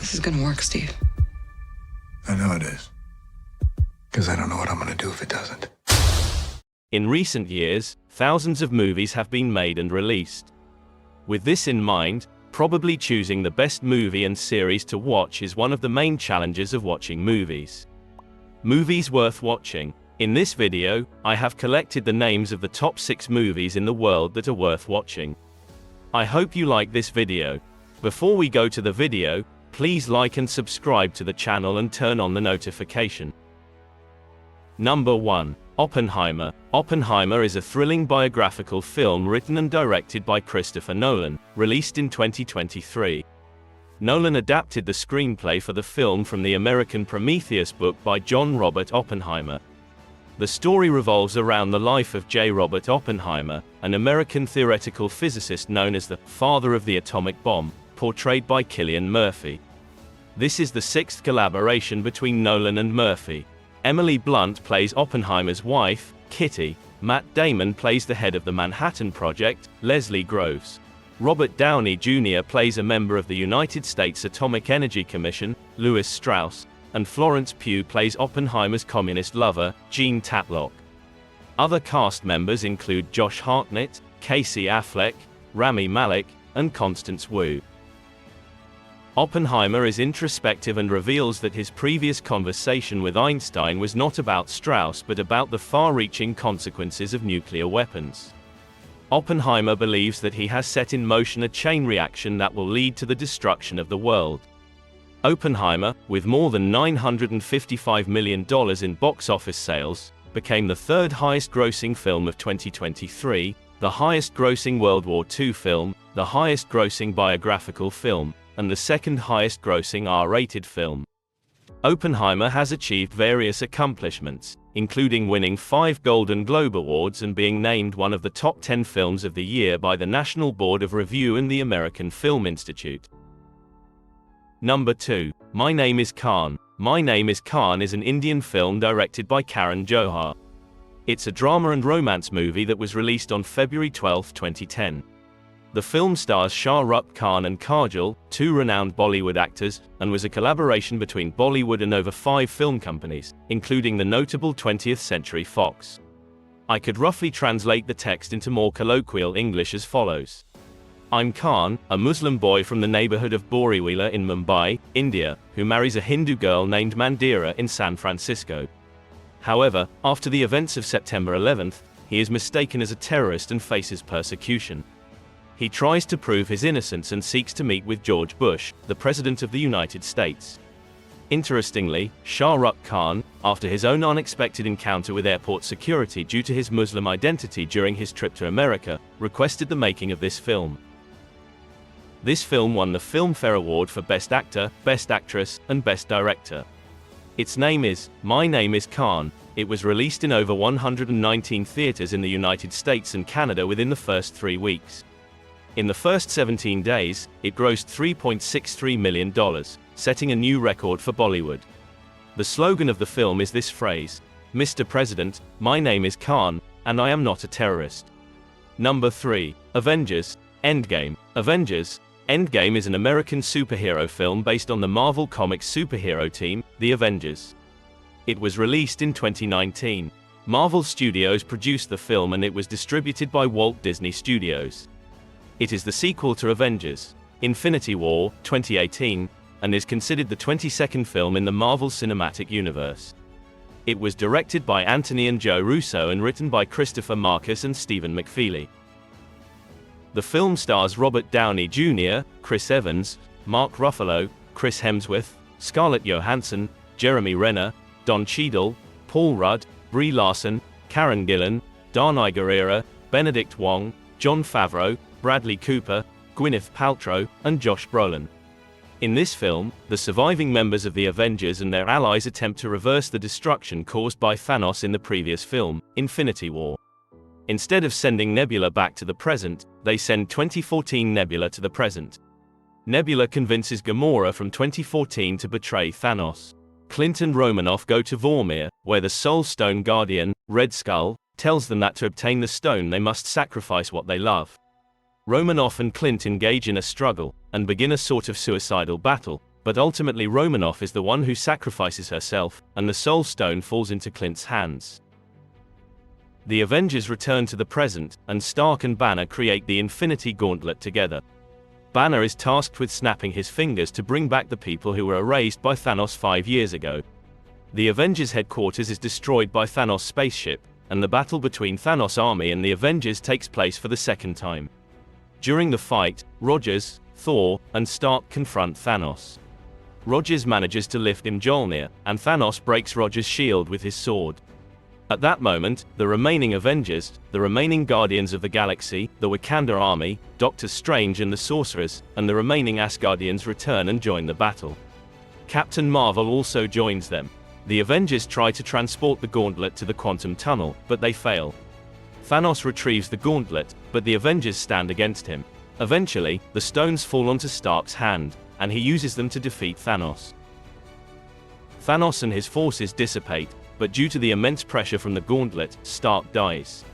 This is gonna work, Steve. I know it is. Because I don't know what I'm gonna do if it doesn't. In recent years, thousands of movies have been made and released. With this in mind, probably choosing the best movie and series to watch is one of the main challenges of watching movies. Movies worth watching. In this video, I have collected the names of the top 6 movies in the world that are worth watching. I hope you like this video. Before we go to the video, please like and subscribe to the channel and turn on the notification. Number 1. Oppenheimer. Oppenheimer is a thrilling biographical film written and directed by Christopher Nolan, released in 2023. Nolan adapted the screenplay for the film from the American Prometheus book by John Robert Oppenheimer. The story revolves around the life of J. Robert Oppenheimer, an American theoretical physicist known as the father of the atomic bomb, portrayed by Cillian Murphy. This is the 6th collaboration between Nolan and Murphy. Emily Blunt plays Oppenheimer's wife, Kitty. Matt Damon plays the head of the Manhattan Project, Leslie Groves. Robert Downey Jr. plays a member of the United States Atomic Energy Commission, Lewis Strauss, and Florence Pugh plays Oppenheimer's communist lover, Jean Tatlock. Other cast members include Josh Hartnett, Casey Affleck, Rami Malek, and Constance Wu. Oppenheimer is introspective and reveals that his previous conversation with Einstein was not about Strauss but about the far-reaching consequences of nuclear weapons. Oppenheimer believes that he has set in motion a chain reaction that will lead to the destruction of the world. Oppenheimer, with more than $955 million in box office sales, became the 3rd highest-grossing film of 2023, the highest-grossing World War II film, the highest-grossing biographical film, and the 2nd highest-grossing R-rated film. Oppenheimer has achieved various accomplishments, including winning 5 Golden Globe Awards and being named one of the top 10 films of the year by the National Board of Review and the American Film Institute. Number 2. My Name is Khan. My Name is Khan is an Indian film directed by Karan Johar. It's a drama and romance movie that was released on February 12, 2010. The film stars Shah Rukh Khan and Kajol, 2 renowned Bollywood actors, and was a collaboration between Bollywood and over 5 film companies, including the notable 20th Century Fox. I could roughly translate the text into more colloquial English as follows. I'm Khan, a Muslim boy from the neighborhood of Borivali in Mumbai, India, who marries a Hindu girl named Mandira in San Francisco. However, after the events of September 11th, he is mistaken as a terrorist and faces persecution. He tries to prove his innocence and seeks to meet with George Bush, the President of the United States. Interestingly, Shah Rukh Khan, after his own unexpected encounter with airport security due to his Muslim identity during his trip to America, requested the making of this film. This film won the Filmfare Award for Best Actor, Best Actress, and Best Director. Its name is My Name is Khan. It was released in over 119 theaters in the United States and Canada within the first 3 weeks. In the first 17 days, it grossed $3.63 million, setting a new record for Bollywood. The slogan of the film is this phrase, Mr. President, my name is Khan, and I am not a terrorist. Number 3. Avengers, Endgame. Avengers, Endgame is an American superhero film based on the Marvel Comics superhero team, the Avengers. It was released in 2019. Marvel Studios produced the film and it was distributed by Walt Disney Studios. It is the sequel to Avengers: Infinity War, 2018, and is considered the 22nd film in the Marvel Cinematic Universe. It was directed by Anthony and Joe Russo and written by Christopher Marcus and Stephen McFeely. The film stars Robert Downey Jr., Chris Evans, Mark Ruffalo, Chris Hemsworth, Scarlett Johansson, Jeremy Renner, Don Cheadle, Paul Rudd, Brie Larson, Karen Gillan, Danai Gurira, Benedict Wong, Jon Favreau, Bradley Cooper, Gwyneth Paltrow, and Josh Brolin. In this film, the surviving members of the Avengers and their allies attempt to reverse the destruction caused by Thanos in the previous film, Infinity War. Instead of sending Nebula back to the present, they send 2014 Nebula to the present. Nebula convinces Gamora from 2014 to betray Thanos. Clint and Romanoff go to Vormir, where the Soul Stone Guardian, Red Skull, tells them that to obtain the stone they must sacrifice what they love. Romanoff and Clint engage in a struggle, and begin a sort of suicidal battle, But ultimately Romanoff is the one who sacrifices herself, and the Soul Stone falls into Clint's hands. The Avengers return to the present, and Stark and Banner create the Infinity Gauntlet together. Banner is tasked with snapping his fingers to bring back the people who were erased by Thanos 5 years ago. The Avengers headquarters is destroyed by Thanos' spaceship, and the battle between Thanos' army and the Avengers takes place for the second time. During the fight, Rogers, Thor, and Stark confront Thanos. Rogers manages to lift Mjolnir, and Thanos breaks Rogers' shield with his sword. At that moment, the remaining Avengers, the remaining Guardians of the Galaxy, the Wakanda army, Doctor Strange and the Sorcerers, and the remaining Asgardians return and join the battle. Captain Marvel also joins them. The Avengers try to transport the gauntlet to the quantum tunnel, but they fail. Thanos retrieves the gauntlet, but the Avengers stand against him. Eventually, the stones fall onto Stark's hand, and he uses them to defeat Thanos. Thanos and his forces dissipate, but due to the immense pressure from the gauntlet, Stark dies.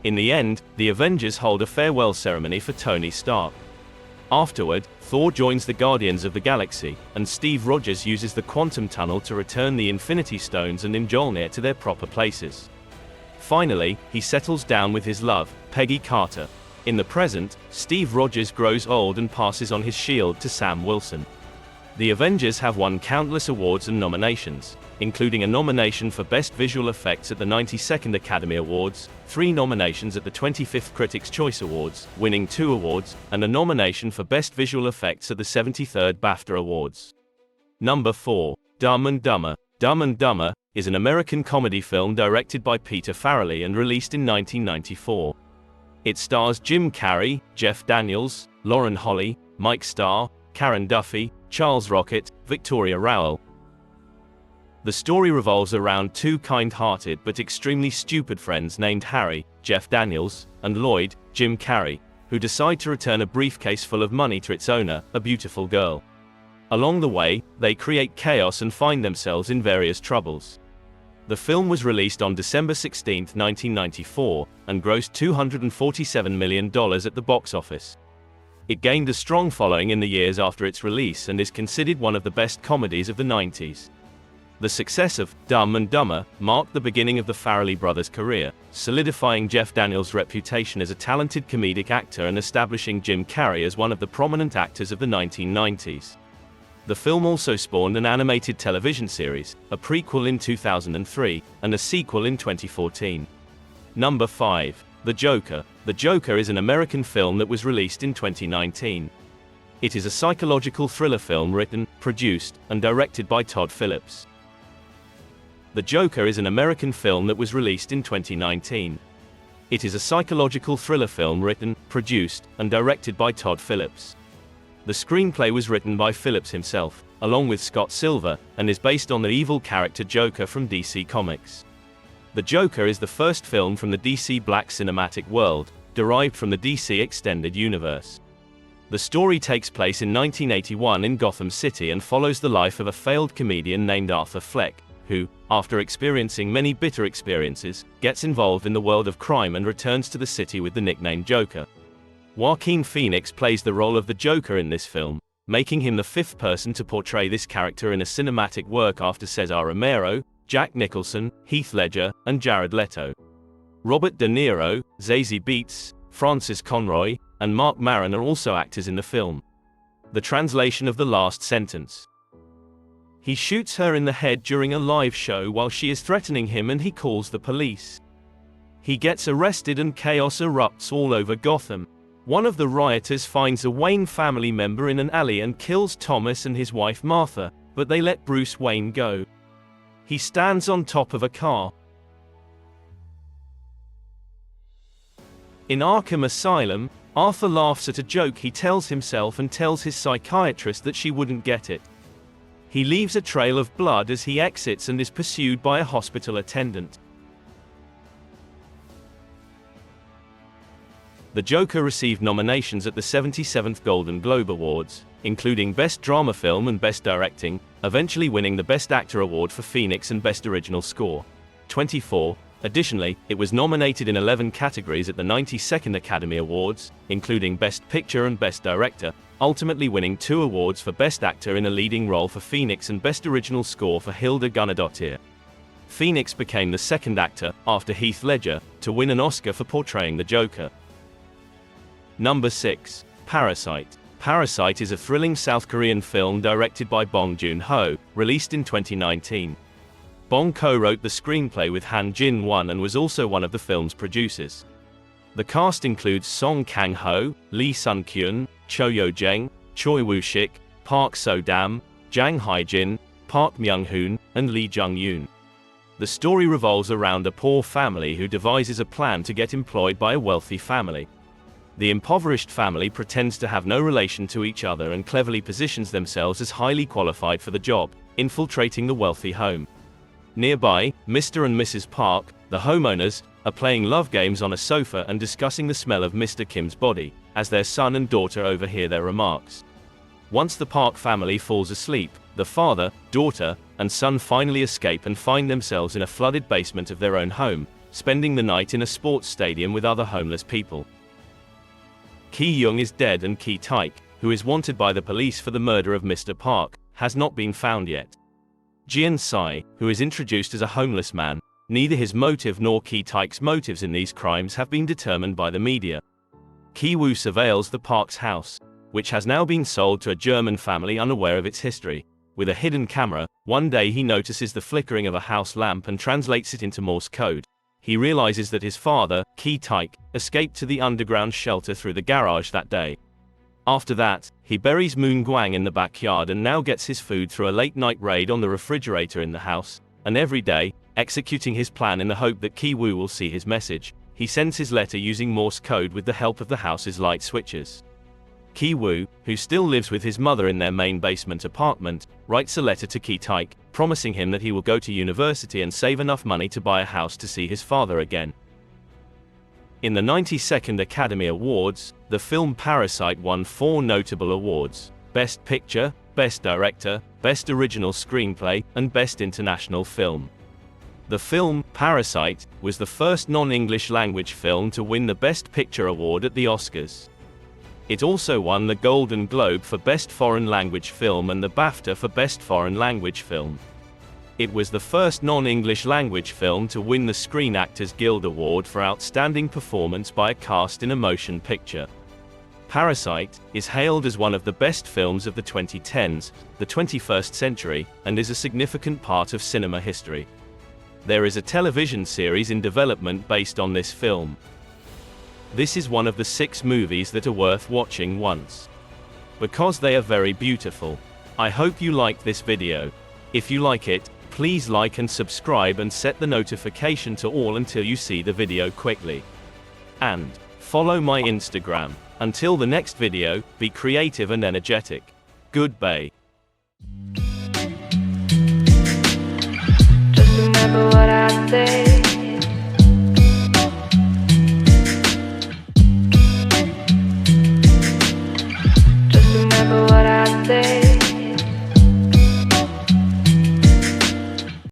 In the end, the Avengers hold a farewell ceremony for Tony Stark. Afterward, Thor joins the Guardians of the Galaxy, and Steve Rogers uses the quantum tunnel to return the Infinity Stones and Mjolnir to their proper places. Finally, he settles down with his love, Peggy Carter. In the present, Steve Rogers grows old and passes on his shield to Sam Wilson. The Avengers have won countless awards and nominations, including a nomination for Best Visual Effects at the 92nd Academy Awards, 3 nominations at the 25th Critics' Choice Awards, winning 2 awards, and a nomination for Best Visual Effects at the 73rd BAFTA Awards. Number 4. Dumb and Dumber. Dumb and Dumber is an American comedy film directed by Peter Farrelly and released in 1994. It stars Jim Carrey, Jeff Daniels, Lauren Holly, Mike Starr, Karen Duffy, Charles Rocket, Victoria Rowell. The story revolves around 2 kind-hearted but extremely stupid friends named Harry, Jeff Daniels, and Lloyd, Jim Carrey, who decide to return a briefcase full of money to its owner, a beautiful girl. Along the way, they create chaos and find themselves in various troubles. The film was released on December 16, 1994, and grossed $247 million at the box office. It gained a strong following in the years after its release and is considered one of the best comedies of the 90s. The success of Dumb and Dumber marked the beginning of the Farrelly brothers' career, solidifying Jeff Daniels' reputation as a talented comedic actor and establishing Jim Carrey as one of the prominent actors of the 1990s. The film also spawned an animated television series, a prequel in 2003, and a sequel in 2014. Number 5. The Joker. The Joker is an American film that was released in 2019. It is a psychological thriller film written, produced, and directed by Todd Phillips. The Joker is an American film that was released in 2019. It is a psychological thriller film written, produced, and directed by Todd Phillips. The screenplay was written by Phillips himself, along with Scott Silver, and is based on the evil character Joker from DC Comics. The Joker is the first film from the DC Black Cinematic World, derived from the DC Extended Universe. The story takes place in 1981 in Gotham City and follows the life of a failed comedian named Arthur Fleck, who, after experiencing many bitter experiences, gets involved in the world of crime and returns to the city with the nickname Joker. Joaquin Phoenix plays the role of the Joker in this film, making him the 5th person to portray this character in a cinematic work after Cesar Romero, Jack Nicholson, Heath Ledger, and Jared Leto. Robert De Niro, Zazie Beetz, Francis Conroy, and Marc Maron are also actors in the film. The translation of the last sentence. He shoots her in the head during a live show while she is threatening him and he calls the police. He gets arrested and chaos erupts all over Gotham. One of the rioters finds a Wayne family member in an alley and kills Thomas and his wife Martha, but they let Bruce Wayne go. He stands on top of a car. In Arkham Asylum, Arthur laughs at a joke he tells himself and tells his psychiatrist that she wouldn't get it. He leaves a trail of blood as he exits and is pursued by a hospital attendant. The Joker received nominations at the 77th Golden Globe Awards, including Best Drama Film and Best Directing, eventually winning the Best Actor Award for Phoenix and Best Original Score. 24. Additionally, it was nominated in 11 categories at the 92nd Academy Awards, including Best Picture and Best Director, ultimately winning 2 awards for Best Actor in a Leading Role for Phoenix and Best Original Score for Hilda Gunnadottir. Phoenix became the second actor, after Heath Ledger, to win an Oscar for portraying the Joker. Number 6. Parasite. Parasite is a thrilling South Korean film directed by Bong Joon-ho, released in 2019. Bong co-wrote the screenplay with Han Jin-won and was also one of the film's producers. The cast includes Song Kang-ho, Lee Sun-kyun, Cho Yo-jeng, Choi Woo-shik, Park So-dam, Jang Hae-jin, Park Myung-hoon, and Lee Jung-yoon. The story revolves around a poor family who devises a plan to get employed by a wealthy family. The impoverished family pretends to have no relation to each other and cleverly positions themselves as highly qualified for the job, infiltrating the wealthy home. Nearby, Mr. and Mrs. Park, the homeowners, are playing love games on a sofa and discussing the smell of Mr. Kim's body, as their son and daughter overhear their remarks. Once the Park family falls asleep, the father, daughter, and son finally escape and find themselves in a flooded basement of their own home, spending the night in a sports stadium with other homeless people. Ki Young is dead and Ki Taek, who is wanted by the police for the murder of Mr. Park, has not been found yet. Jian Sai, who is introduced as a homeless man, neither his motive nor Ki Taek's motives in these crimes have been determined by the media. Ki Woo surveils the Park's house, which has now been sold to a German family unaware of its history. With a hidden camera, one day he notices the flickering of a house lamp and translates it into Morse code. He realizes that his father, Ki Taek, escaped to the underground shelter through the garage that day. After that, he buries Moon Gwang in the backyard and now gets his food through a late-night raid on the refrigerator in the house, and every day, executing his plan in the hope that Ki Woo will see his message, he sends his letter using Morse code with the help of the house's light switches. Ki Woo, who still lives with his mother in their main basement apartment, writes a letter to Ki Taek, promising him that he will go to university and save enough money to buy a house to see his father again. In the 92nd Academy Awards, the film Parasite won 4 notable awards: Best Picture, Best Director, Best Original Screenplay, and Best International Film. The film, Parasite, was the first non-English language film to win the Best Picture award at the Oscars. It also won the Golden Globe for Best Foreign Language Film and the BAFTA for Best Foreign Language Film. It was the first non-English language film to win the Screen Actors Guild Award for Outstanding Performance by a Cast in a Motion Picture. Parasite is hailed as one of the best films of the 2010s, the 21st century, and is a significant part of cinema history. There is a television series in development based on this film. This is one of the 6 movies that are worth watching once, because they are very beautiful. I hope you liked this video. If you like it, please like and subscribe and set the notification to all until you see the video quickly. And follow my Instagram. Until the next video, be creative and energetic. Goodbye.